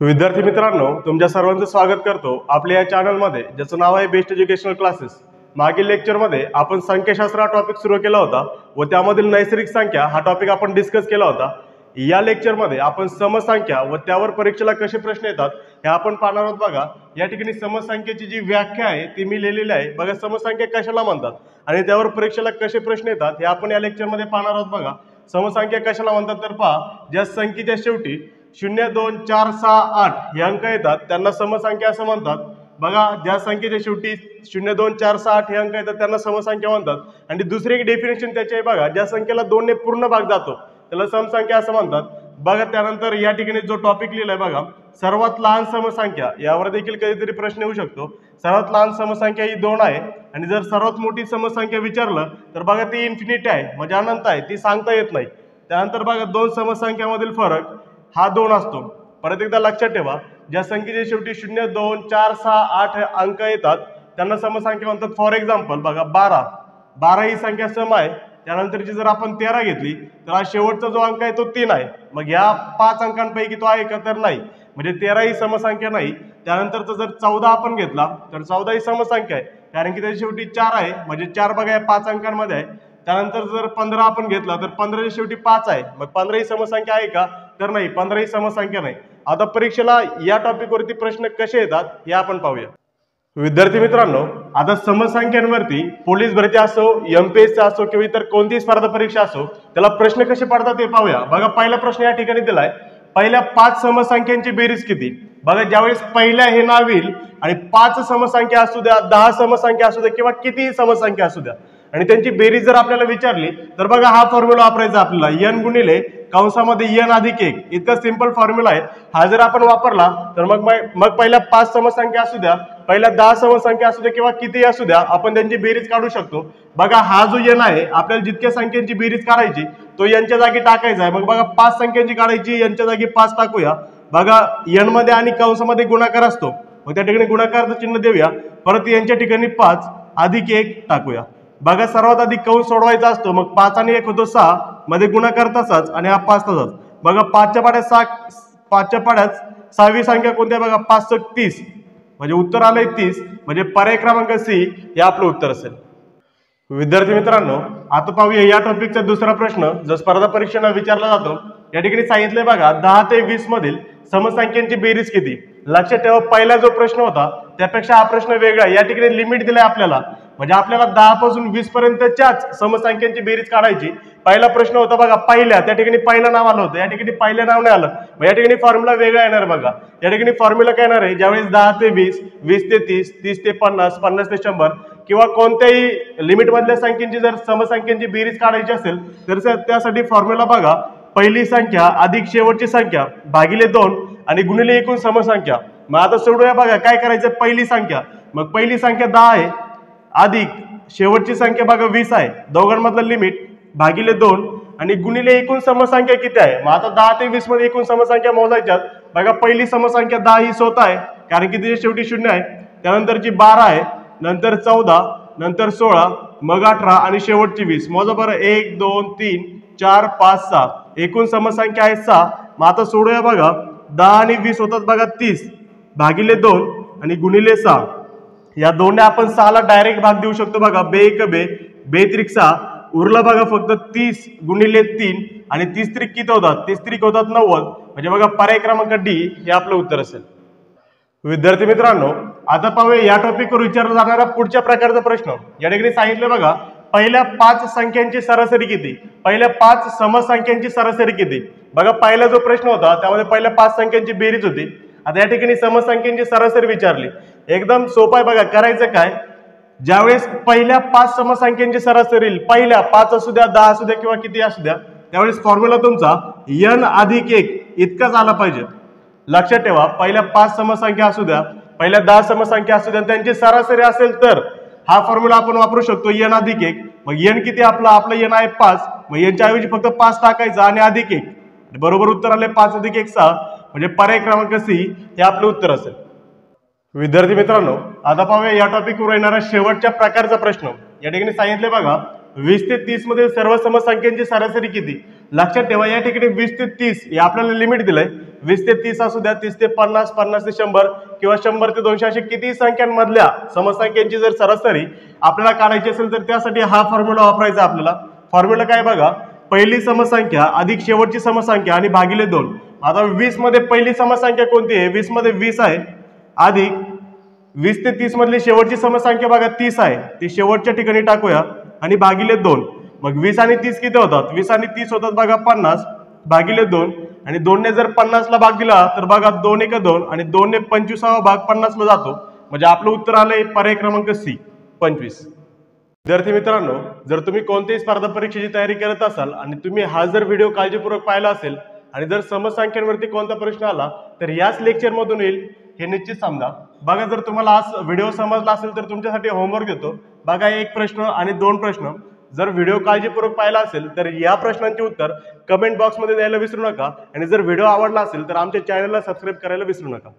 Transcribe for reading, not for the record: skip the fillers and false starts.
विद्यार्थी मित्रांनो, तुमच्या सर्वांचं स्वागत करतो आपल्या या चॅनलमध्ये, ज्याचं नाव आहे बेस्ट एज्युकेशनल क्लासेस। मागील लेक्चरमध्ये आपण संख्याशास्त्र हा टॉपिक सुरू केला होता व त्यामधील नैसर्गिक संख्या हा टॉपिक आपण डिस्कस केला होता। या लेक्चरमध्ये आपण समसंख्या व त्यावर परीक्षेला कसे प्रश्न येतात हे आपण पाहणार आहोत। बघा, या ठिकाणी समसंख्येची जी व्याख्या आहे ती मी लिहिलेली आहे। बघा, समसंख्या कशाला म्हणतात आणि त्यावर परीक्षेला कसे प्रश्न येतात हे आपण या लेक्चरमध्ये पाहणार आहोत। बघा, समसंख्या कशाला म्हणतात तर पहा, ज्या संख्येच्या शेवटी 0, 2, 4, 6, 8 हे अंक येतात त्यांना समसंख्या असं म्हणतात। बघा, ज्या संख्येच्या शेवटी 0, 2, 4, 6, 8 हे अंक येतात त्यांना समसंख्या म्हणतात। आणि दुसरी एक डेफिनेशन त्याची आहे, बघा, ज्या संख्येला 2 ने पूर्ण भाग जातो त्याला समसंख्या असं म्हणतात। बघा, त्यानंतर या ठिकाणी जो टॉपिक लिहिलाय, बघा, सर्वात लहान समसंख्या, यावर देखील कधीतरी प्रश्न येऊ शकतो। सर्वात लहान समसंख्या ही 2 आहे आणि जर सर्वात मोठी समसंख्या विचारलं तर बघा ती इन्फिनिटी आहे, म्हणजे अनंत आहे, ती सांगता येत नाही। त्यानंतर बघा, दोन समसंख्यामधील फरक हा 2 असतो। परत एकदा लक्षात ठेवा, ज्या संख्येच्या शेवटी 0, 2, 4, 6, 8 हे अंक येतात त्यांना समसंख्या म्हणतात। फॉर एक्झाम्पल, बघा, 12 ही संख्या सम आहे। त्यानंतरची जर आपण 13 घेतली तर हा शेवटचा जो अंक आहे तो 3 आहे। मग या 5 अंकांपैकी तो आहे का तर नाही, म्हणजे 13 ही समसंख्या नाही। त्यानंतरचा जर 14 आपण घेतला तर 14 ही समसंख्या आहे, कारण की त्याच्या शेवटी 4 आहे, म्हणजे 4 बघा या 5 अंकांमध्ये आहे। त्यानंतर जर 15 आपण घेतला तर 15 च्या शेवटी 5 आहे, मग 15 ही समसंख्या आहे का तर नाही, 15 ही समसंख्या नाही। आता परीक्षेला या टॉपिक वरती प्रश्न कसे येतात हे आपण पाहूया। विद्यार्थी मित्रांनो, आता समसंख्यांवरती पोलीस भरती असो, एमपीएससी असो किंवा इतर कोणतीही स्पर्धा परीक्षा असो, त्याला प्रश्न कसे पडतात ते पाहूया। बघा, पहिला प्रश्न या ठिकाणी दिलाय, पहिल्या 5 समसंख्यांची बेरीज किती। बघा, ज्यावेळेस पहिल्या हे नाव येईल आणि 5 समसंख्या असू द्या, 10 समसंख्या असू द्या किंवा कितीही समसंख्या असू द्या आणि त्यांची बेरीज जर आपल्याला विचारली तर बघा हा फॉर्म्युला वापरायचा आपल्याला, n गुणिले कंसामध्ये n अधिक 1, इतका सिंपल फॉर्म्युला आहे। हा जर आपण वापरला तर मग पहिल्या 5 समसंख्या असू द्या, पहिल्या 10 समसंख्या असू द्या किंवा कितीही असू द्या, आपण त्यांची बेरीज काढू शकतो। बघा, हा जो n आहे, आपल्याला जितक्या संख्यांची बेरीज काढायची तो यांच्या जागी टाकायचा आहे। मग बघा, 5 संख्यांची काढायची, यांच्या जागी 5 टाकूया। बघा, n मध्ये आणि कंसामध्ये गुणाकार असतो, मग त्या ठिकाणी गुणाकारचं चिन्ह देऊया। परत यांच्या ठिकाणी 5 अधिक 1 टाकूया। बघा, सर्वात आधी कंस सोडवायचा असतो, मग 5 आणि 1 होतो 6, मध्ये गुणाकार तसाच आणि हा 5 तसाच। बघा, 5च्या पाड्यात 6वी संख्या कोणती आहे, बघा, 5 × 30, म्हणजे उत्तर आलंय 30, म्हणजे पर्याय क्रमांक सी हे आपलं उत्तर असेल। विद्यार्थी मित्रांनो, आता पाहूया या टॉपिकचा दुसरा प्रश्न जो स्पर्धा परीक्षेला विचारला जातो। या ठिकाणी सांगितलंय, बघा, 10 ते 20 मधील समसंख्यांची बेरीज किती। लक्षात ठेवा, पहिला जो प्रश्न होता त्यापेक्षा हा प्रश्न वेगळा आहे। या ठिकाणी लिमिट दिलाय आपल्याला, म्हणजे आपल्याला 10 पासून 20 पर्यंतच्याच समसंख्यांची बेरीज काढायची। पहिला प्रश्न होता, बघा, पहिल्या, त्या ठिकाणी पहिलं नाव आलं होतं, या ठिकाणी पहिलं नाव नाही आलं, मग या ठिकाणी फॉर्म्युला वेगळा येणार। बघा, या ठिकाणी फॉर्म्युला काय येणार आहे, ज्यावेळेस 10 ते 20, 20 ते 30, 30 ते 50, 50 ते 100 किंवा कोणत्याही लिमिट मधल्या संख्येची जर समसंख्यांची बेरीज काढायची असेल तर त्यासाठी फॉर्म्युला बघा, पहिली संख्या अधिक शेवटची संख्या भागिले 2 आणि गुणिले एकूण समसंख्या। मग आता सोडूया। बघा, काय करायचं, पहिली संख्या, मग पहिली संख्या 10 आहे अधिक शेवटची संख्या बघा 20 आहे, दोघांमधलं लिमिट भागिले 2 आणि गुणिले एकूण समसंख्या किती आहे। मग आता 10 ते 20 मध्ये एकूण समसंख्या मोजायच्यात। बघा, पहिली समसंख्या 10 ही स्वतः आहे, कारण की तिच्या शेवटी 0 आहे। त्यानंतरची 12 आहे, नंतर 14, नंतर 16, मग 18 आणि शेवटची 20। मोजा बरं, 1, 2, 3, 4, 5, 6, एकूण समसंख्या आहे 6। मग आता सोडूया। बघा, 10 आणि 20 होतात, बघा, 30 भागिले 2 आणि गुणिले 6, या दोन्ही आपण 6 ला डायरेक्ट भाग देऊ शकतो। बघा, बे एक बे, बे त्रिक 6 उरला। बघा, फक्त 30 गुणिले 3 आणि 30 त्रिक किती होतात, 30 त्रिक होतात 90, म्हणजे बघा पर्याय क्रमांक डी हे आपलं उत्तर असेल। विद्यार्थी मित्रांनो, आता पाहूया या टॉपिकवर विचारला जाणारा पुढच्या प्रकारचा प्रश्न। या ठिकाणी सांगितलं, बघा, पहिल्या 5 संख्यांची सरासरी किती, पहिल्या 5 समसंख्यांची सरासरी किती। बघा, पहिला जो प्रश्न होता त्यामध्ये पहिल्या 5 संख्यांची बेरीज होती। आता या ठिकाणी समसंख्यांची सरासरी विचारली, एकदम सोपं आहे। बघा, करायचं काय, ज्यावेळेस पहिल्या 5 समसंख्यांची सरासरी, पहिल्या 5 असू द्या, 10 असू द्या किंवा किती असू द्या, त्यावेळेस फॉर्म्युला तुमचा n अधिक 1 इतकाच आला पाहिजे। लक्षात ठेवा, पहिल्या 5 समसंख्या असू द्या, पहिल्या 10 समसंख्या असू द्या, त्यांची सरासरी असेल तर हा फॉर्म्युला आपण वापरू शकतो, n अधिक 1। मग n किती आपला n आहे 5, मग यांच्या ऐवजी फक्त 5 टाकायचा आणि अधिक 1, बरोबर उत्तर आले 5 अधिक 1 6, म्हणजे पर्याय क्रमांक सी हे आपलं उत्तर असेल। विद्यार्थी मित्रांनो, आता पाहूया या टॉपिकवर येणारा शेवटच्या प्रकारचा प्रश्न। या ठिकाणी सांगितले, बघा, 20 ते 30 मध्ये सर्व समसंख्यांची सरासरी किती। लक्षात ठेवा, या ठिकाणी 20 ते 30 हे आपल्याला लिमिट दिलंय, 20 ते 30 असू द्या, 30 ते 50, 50 ते 100 किंवा 100 ते 200 अशी किती संख्यांमधल्या समसंख्यांची जर सरासरी आपल्याला काढायची असेल तर त्यासाठी हा फॉर्म्युला वापरायचा आपल्याला. फॉर्म्युला काय बघा, पहिली समसंख्या अधिक शेवटची समसंख्या आणि भागिले 2. आता 20 मध्ये पहिली समसंख्या कोणती आहे? 20 मध्ये 20 आहे, अधिक 20 ते 30 मधली शेवटची समसंख्या बघा 30 आहे, ती शेवटच्या ठिकाणी टाकूया आणि भागिले 2. मग 20 आणि 30 किती होतात? 20 आणि 30 होतात बघा 50 भागिले 2 आणि 2 ने जर 50 ला भाग दिला तर बघा 2 1 2 आणि 2 ने 25वा भाग 50 ला जातो. म्हणजे आपलं उत्तर आलंय पर्याय क्रमांक सी 25. विद्यार्थी मित्रांनो, जर तुम्ही कोणत्याही स्पर्धा परीक्षेची तयारी करत असाल आणि तुम्ही हा जर व्हिडिओ काळजीपूर्वक पाहिला असेल आणि जर समसंख्यांवरती कोणता प्रश्न आला तर याच लेक्चर मधून येईल हे निश्चित समजा. बघा, जर तुम्हाला आज व्हिडिओ समजला असेल तर तुमच्यासाठी होमवर्क देतो. बघा, एक प्रश्न आणि 2 प्रश्न. जर व्हिडिओ काळजीपूर्वक पाहिला असेल तर या प्रश्नांचे उत्तर कमेंट बॉक्समध्ये द्यायला विसरू नका आणि जर व्हिडिओ आवडला असेल तर आमच्या चॅनलला सबस्क्राईब करायला विसरू नका.